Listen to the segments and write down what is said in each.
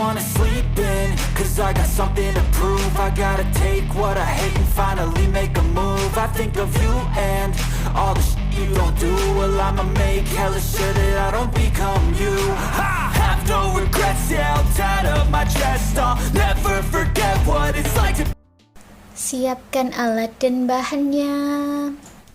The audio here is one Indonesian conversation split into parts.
wanna sleep in, cause I got something to prove. I gotta take what I hate and finally make a move. I think of you and all the shit you don't do. Well, I'ma make hella sure that I don't become you. I have no regrets, yeah, I'll tie up my chest. I'll never forget what it's like to... Siapkan alat dan bahannya.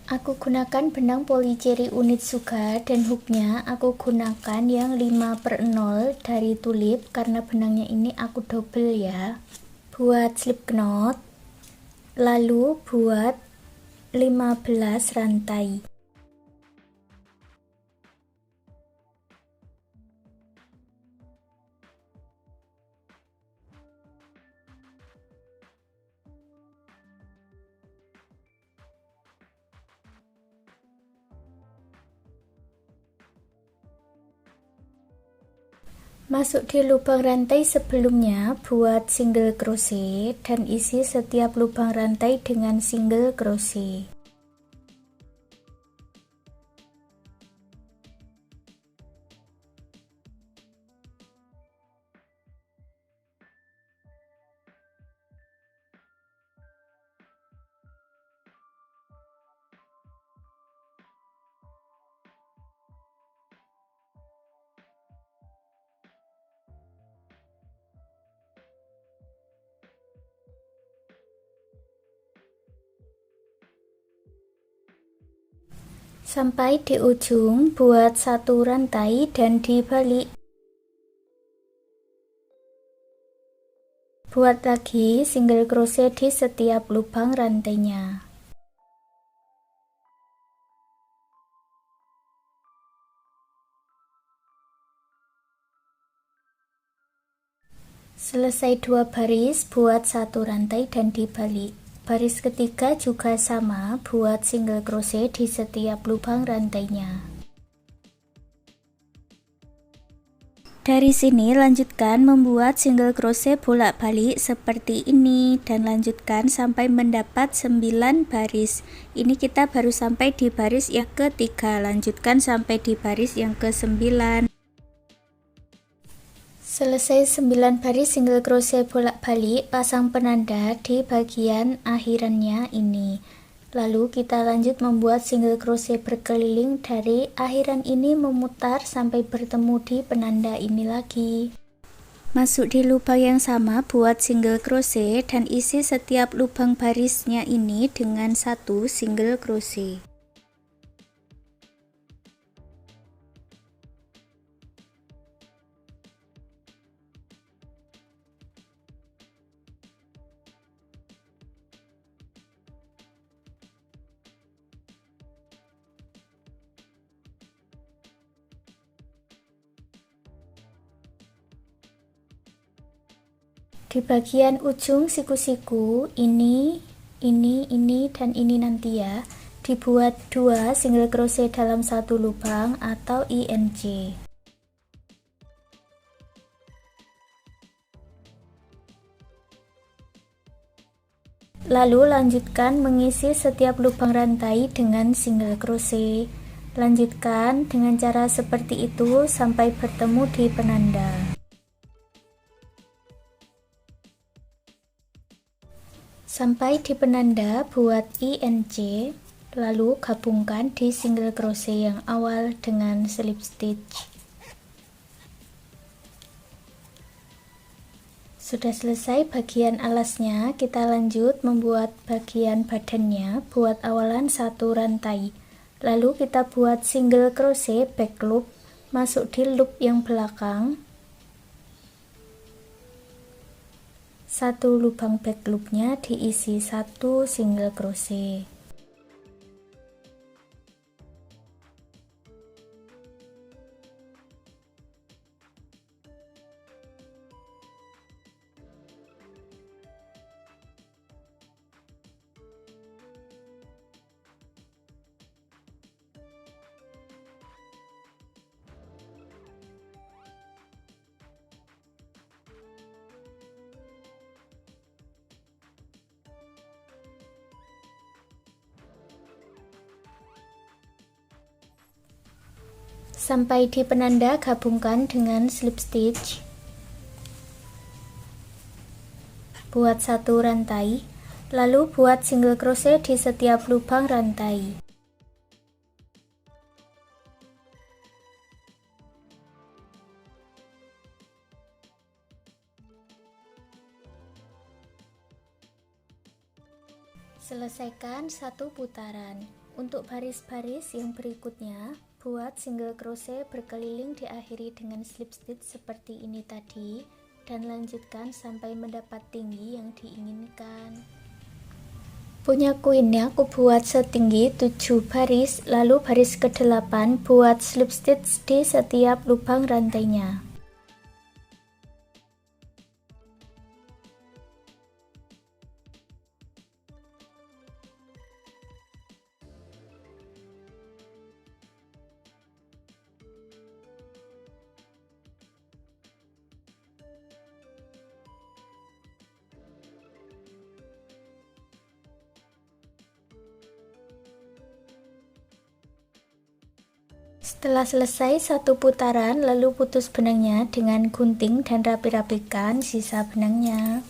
Aku gunakan benang polycherry Onitsuka dan hooknya aku gunakan yang 5/0 dari tulip karena benangnya ini aku double ya. Buat slip knot, lalu buat 15 rantai. Masuk di lubang rantai sebelumnya buat single crochet dan isi setiap lubang rantai dengan single crochet. Sampai di ujung buat satu rantai dan dibalik. Buat lagi single crochet di setiap lubang rantainya. Selesai 2 baris buat satu rantai dan dibalik. Baris ketiga juga sama, buat single crochet di setiap lubang rantainya. Dari sini lanjutkan membuat single crochet bolak-balik seperti ini dan lanjutkan sampai mendapat 9 baris. Ini kita baru sampai di baris yang ketiga, lanjutkan sampai di baris yang ke-9. Selesai 9 baris single crochet bolak-balik, pasang penanda di bagian akhirannya ini. Lalu kita lanjut membuat single crochet berkeliling dari akhiran ini memutar sampai bertemu di penanda ini lagi. Masuk di lubang yang sama buat single crochet dan isi setiap lubang barisnya ini dengan satu single crochet. Di bagian ujung siku-siku ini, dan ini nanti ya, dibuat 2 single crochet dalam satu lubang atau INC. Lalu lanjutkan mengisi setiap lubang rantai dengan single crochet. Lanjutkan dengan cara seperti itu sampai bertemu di penanda. Sampai di penanda buat INC, lalu gabungkan di single crochet yang awal dengan slip stitch. Sudah selesai bagian alasnya, kita lanjut membuat bagian badannya. Buat awalan satu rantai, lalu kita buat single crochet back loop, masuk di loop yang belakang. Satu lubang back loopnya diisi satu single crochet. Sampai di penanda gabungkan dengan slip stitch. buat satu rantai, lalu buat single crochet di setiap lubang rantai. Selesaikan satu putaran. Untuk baris-baris yang berikutnya, buat single crochet berkeliling diakhiri dengan slip stitch seperti ini tadi, dan lanjutkan sampai mendapat tinggi yang diinginkan. Punyaku ini aku buat setinggi 7 baris, lalu baris ke-8 buat slip stitch di setiap lubang rantainya. Setelah selesai satu putaran, lalu putus benangnya dengan gunting dan rapi-rapikan sisa benangnya.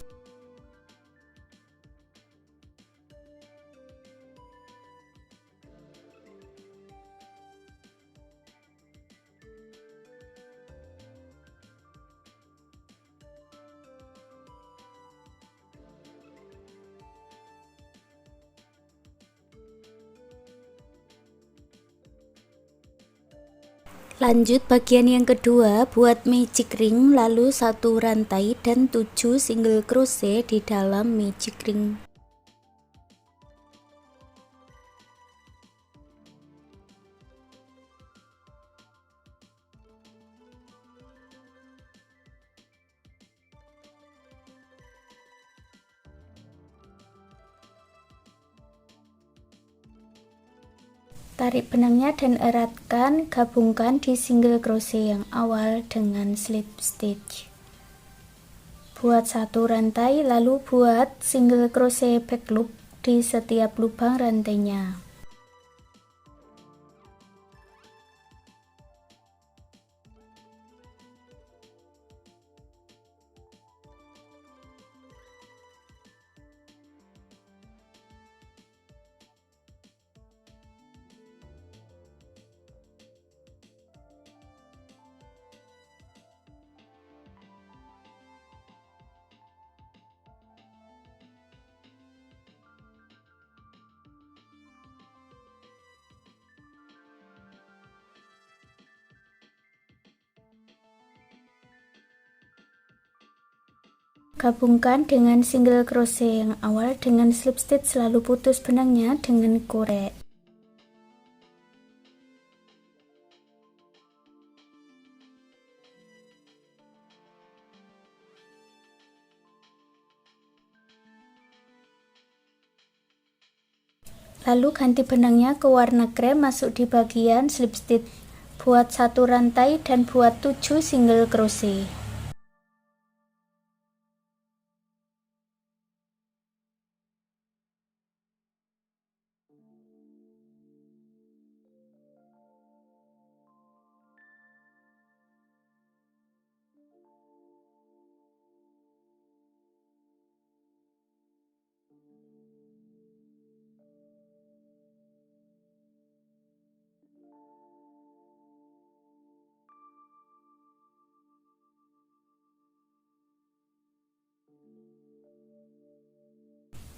Lanjut bagian yang kedua, buat magic ring, lalu satu rantai dan 7 single crochet di dalam magic ring. Tarik benangnya dan eratkan, gabungkan di single crochet yang awal dengan slip stitch. Buat satu rantai, lalu buat single crochet back loop di setiap lubang rantainya. Gabungkan dengan single crochet yang awal dengan slip stitch, lalu putus benangnya dengan korek. Lalu ganti benangnya ke warna krem, masuk di bagian slip stitch. Buat satu rantai dan buat 7 single crochet.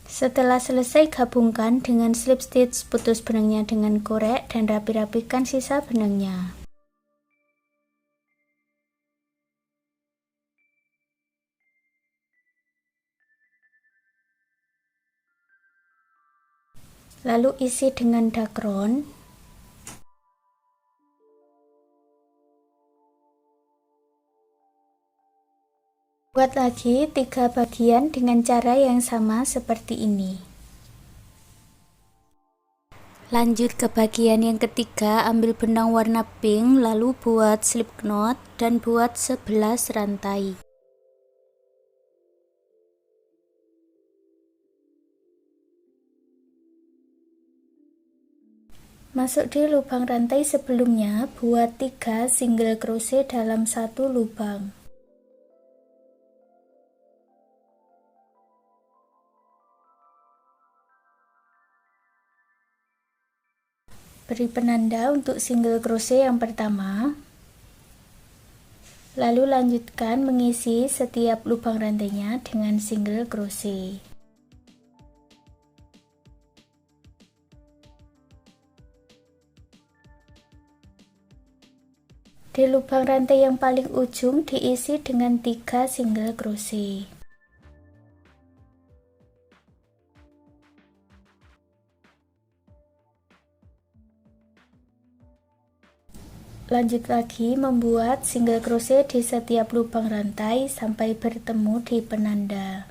Setelah selesai, gabungkan dengan slip stitch, putus benangnya dengan korek dan rapi-rapikan sisa benangnya. Lalu isi dengan dakron. Buat lagi 3 bagian dengan cara yang sama seperti ini. Lanjut ke bagian yang ketiga, ambil benang warna pink, lalu buat slip knot dan buat 11 rantai. Masuk di lubang rantai sebelumnya, buat 3 single crochet dalam satu lubang. Beri penanda untuk single crochet yang pertama. Lalu lanjutkan mengisi setiap lubang rantainya dengan single crochet. Di lubang rantai yang paling ujung diisi dengan 3 single crochet. Lanjut lagi membuat single crochet di setiap lubang rantai sampai bertemu di penanda.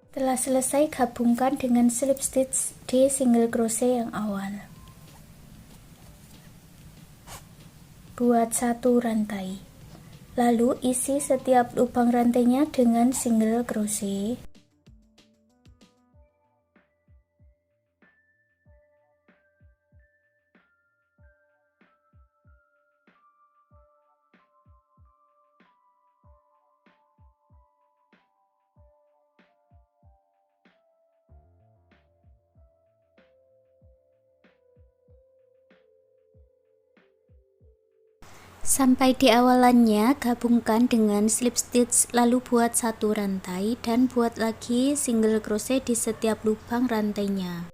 Setelah selesai, gabungkan dengan slip stitch di single crochet yang awal. Buat 1 rantai. Lalu isi setiap lubang rantainya dengan single crochet. Sampai di awalannya, gabungkan dengan slip stitch, lalu buat 1 rantai dan buat lagi single crochet di setiap lubang rantainya.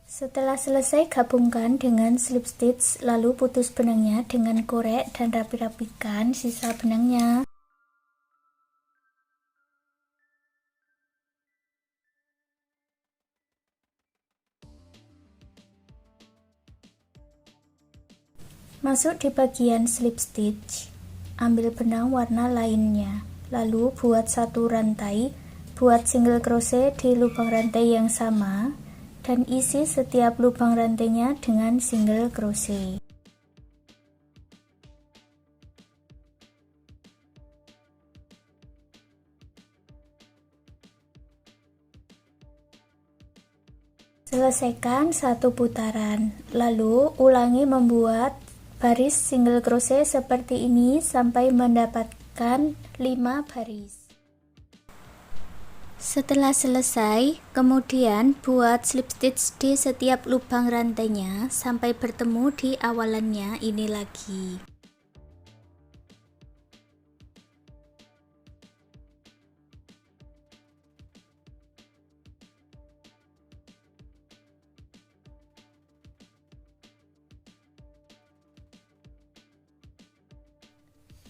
Setelah selesai, gabungkan dengan slip stitch, lalu putus benangnya dengan korek dan rapi-rapikan sisa benangnya. Masuk di bagian slip stitch, ambil benang warna lainnya, lalu buat 1 rantai, buat single crochet di lubang rantai yang sama, dan isi setiap lubang rantainya dengan single crochet. Selesaikan 1 putaran, lalu ulangi membuat baris single crochet seperti ini sampai mendapatkan 5 baris. Setelah selesai, kemudian buat slip stitch di setiap lubang rantainya sampai bertemu di awalannya ini lagi.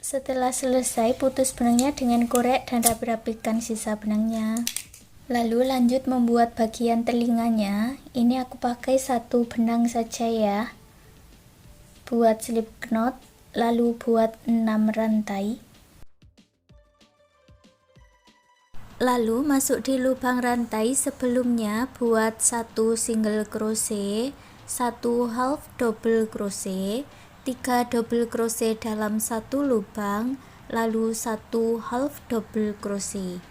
Setelah selesai, putus benangnya dengan korek dan rapi-rapikan sisa benangnya. Lalu lanjut membuat bagian telinganya. Ini aku pakai 1 benang saja ya. Buat slip knot, lalu buat 6 rantai. Lalu masuk di lubang rantai sebelumnya, buat 1 single crochet, 1 half double crochet, 3 double crochet dalam 1 lubang, lalu 1 half double crochet.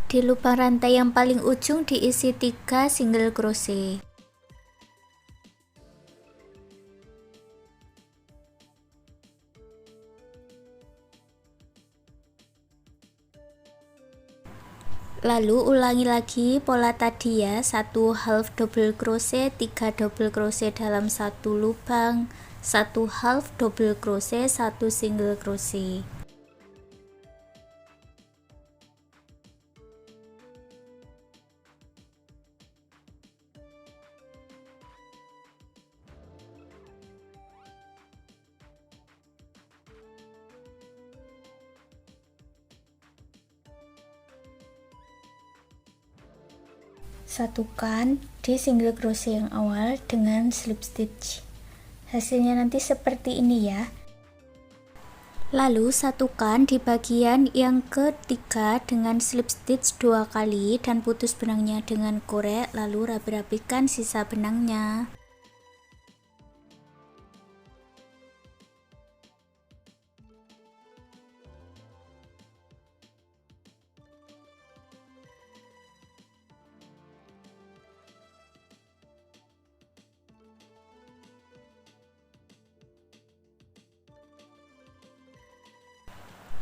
Di lubang rantai yang paling ujung diisi 3 single crochet. Lalu ulangi lagi pola tadi ya, 1 half double crochet, 3 double crochet dalam 1 lubang, 1 half double crochet, 1 single crochet. Satukan di single crochet yang awal dengan slip stitch. Hasilnya nanti seperti ini ya. Lalu satukan di bagian yang ketiga dengan slip stitch 2 kali dan putus benangnya dengan korek, lalu rapi-rapikan sisa benangnya.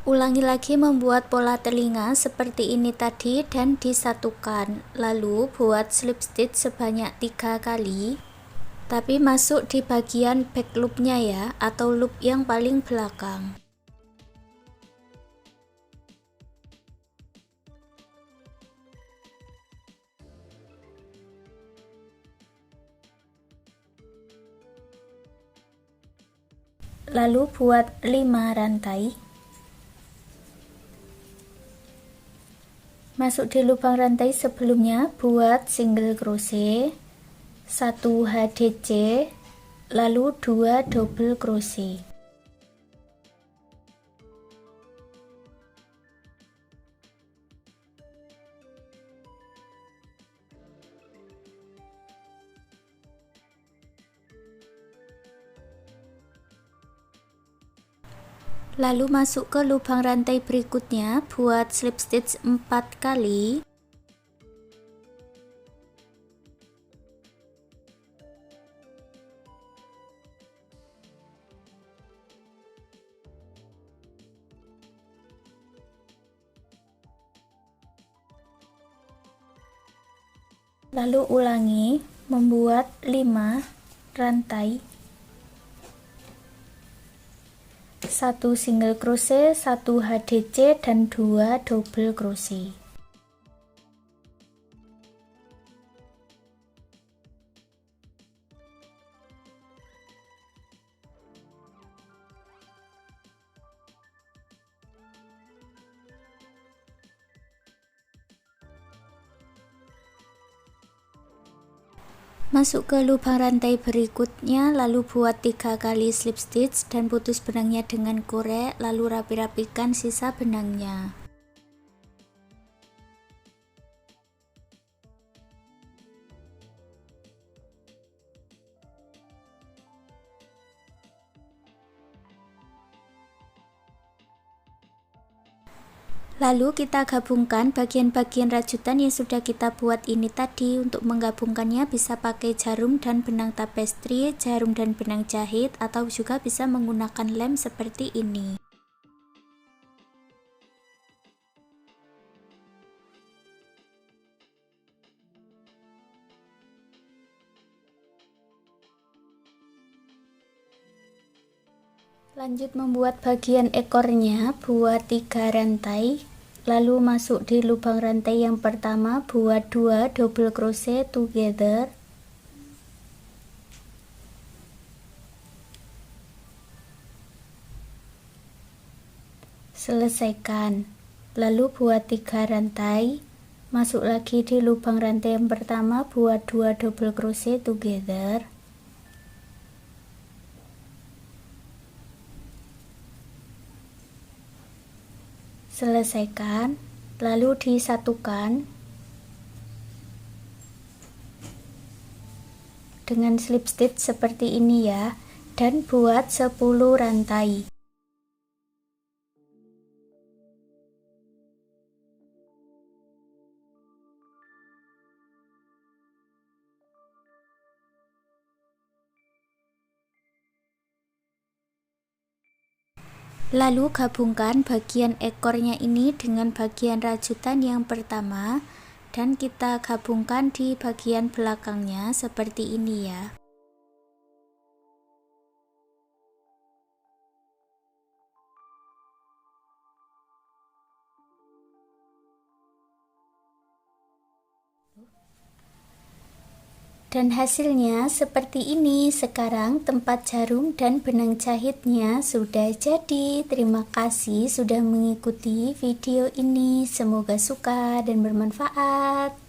Ulangi lagi membuat pola telinga seperti ini tadi dan disatukan. Lalu buat slip stitch sebanyak 3 kali, tapi masuk di bagian back loopnya ya, atau loop yang paling belakang. Lalu buat 5 rantai. Masuk di lubang rantai sebelumnya, buat single crochet, 1 HDC, lalu 2 double crochet. Lalu masuk ke lubang rantai berikutnya, buat slip stitch 4 kali. Lalu ulangi membuat 5 rantai, 1 single crochet, 1 HDC, dan 2 double crochet. Masuk ke lubang rantai berikutnya, lalu buat 3 kali slip stitch dan putus benangnya dengan korek, lalu rapi-rapikan sisa benangnya. Lalu kita gabungkan bagian-bagian rajutan yang sudah kita buat ini tadi. Untuk menggabungkannya bisa pakai jarum dan benang tapestri, jarum dan benang jahit, atau juga bisa menggunakan lem seperti ini. Lanjut membuat bagian ekornya, buat 3 rantai, lalu masuk di lubang rantai yang pertama, buat 2 double crochet together. Selesaikan. Lalu buat 3 rantai, masuk lagi di lubang rantai yang pertama, buat 2 double crochet together. Selesaikan, lalu disatukan dengan slip stitch seperti ini ya, dan buat 10 rantai. Lalu gabungkan bagian ekornya ini dengan bagian rajutan yang pertama, dan kita gabungkan di bagian belakangnya seperti ini ya. Dan hasilnya seperti ini. Sekarang tempat jarum dan benang jahitnya sudah jadi. Terima kasih sudah mengikuti video ini. Semoga suka dan bermanfaat.